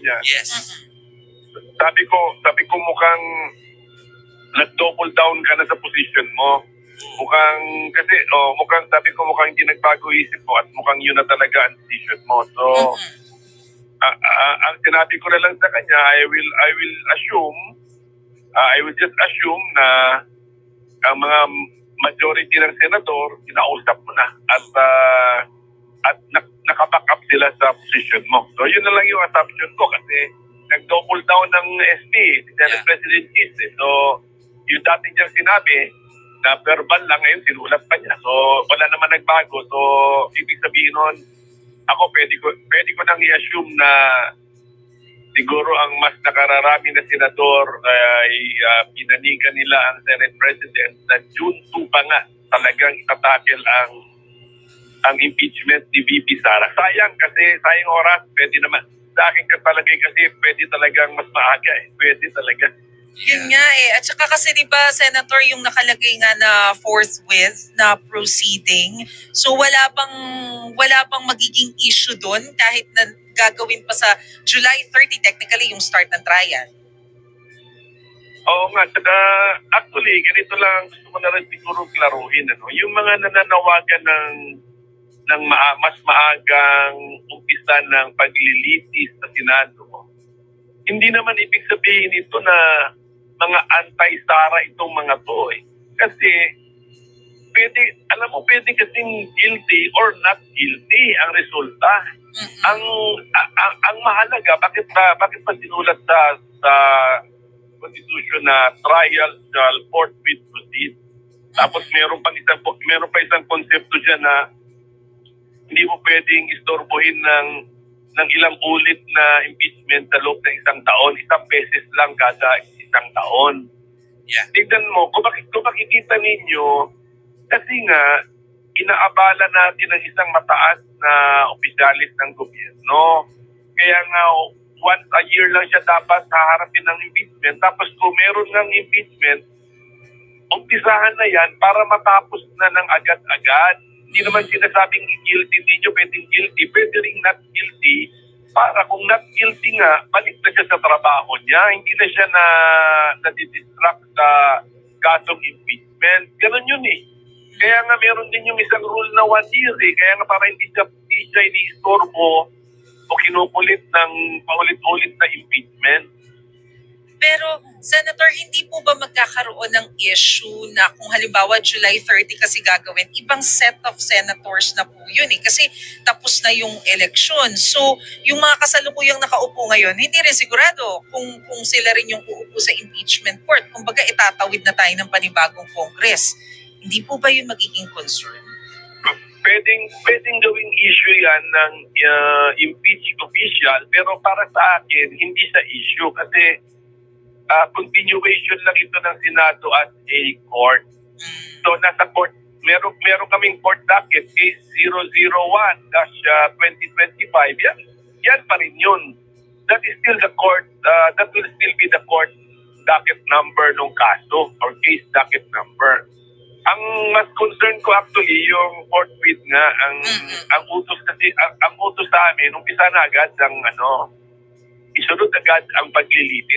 niya. Yes. Sabi ko mukhang nag-double down ka na sa position mo. Mukhang sabi ko mukhang hindi nagbago isip mo at mukhang yun na talaga ang decision mo. So, ang sinabi ko na lang sa kanya, I will just assume na ang mga majority ng senador, kinausap mo na at nakaback up sila sa position mo. So yun na lang yung assumption ko kasi nag-double down ng SP, si Senate President Cheese. So yung dati niyang sinabi na verbal lang, ngayon sinulat pa niya. So wala naman nagbago. So ibig sabihin nun, ako pwede ko nang i-assume na siguro ang mas nakararami na senador ay pinanigan nila ang Senate President na June 2 pa nga talagang itatakel ang impeachment ni VP Sara. Sayang oras, pwede naman. Sa akin kasi pwede talagang mas maaga Pwede talaga. Yun nga At saka kasi diba, Senator, yung nakalagay nga na forthwith na proceeding. So wala bang magiging issue doon kahit na gagawin pa sa July 30, technically yung start ng trial? Oo nga. Actually, ganito lang gusto ko na rin siguro klaruhin. Yung mga nananawagan ng mas maagang umpisa ng paglilitis sa Senado, hindi naman ibig sabihin ito na mga anti-Sara itong mga to Kasi pwede kasing guilty or not guilty ang resulta. Ang mahalaga, bakit pa sinulat sa Constitution na trial shall forthwith proceed? Tapos meron pa isang konsepto diyan na hindi mo pwedeng istorbohin ng ilang ulit na impeachment sa loob ng isang taon. Isang beses lang kada isang taon. Tignan mo, kung makikita ninyo, kasi nga, inaabala natin ang isang mataas na opisyalis ng gobyerno. Kaya nga, once a year lang siya dapat haharapin ng impeachment. Tapos kung meron ng impeachment, umpisahan na yan para matapos na ng agad-agad. Hindi naman sinasabing guilty ninyo, pwedeng guilty, pwede rin not guilty. Para kung not guilty nga, balik na siya sa trabaho niya. Hindi na siya na-distract sa kasong impeachment. Ganun yun Kaya nga meron din yung isang rule na 1 year Kaya nga para hindi siya ini-istorbo o kinukulit ng paulit-ulit na impeachment. Pero, Senator, hindi po ba magkakaroon ng issue na kung halimbawa July 30 kasi gagawin, ibang set of senators na po yun Kasi tapos na yung eleksyon. So, yung mga kasalukuyang nakaupo ngayon, hindi rin sigurado kung sila rin yung uupo sa impeachment court. Kumbaga, itatawid na tayo ng panibagong Congress. Hindi po ba yun magiging concern? Pwedeng gawing issue yan ng impeached official, pero para sa akin, hindi sa issue kasi continuation lang ito ng Senado as a court. So nasa court, meron kaming court docket, case 001-2025. Yan pa rin yun. That is still the court, that will still be the court docket number ng kaso or case docket number. Ang mas concern ko actually yung forthwith nga, ang utos kasi, ang utos sa amin, umpisa na agad isunod agad ang paglilitis.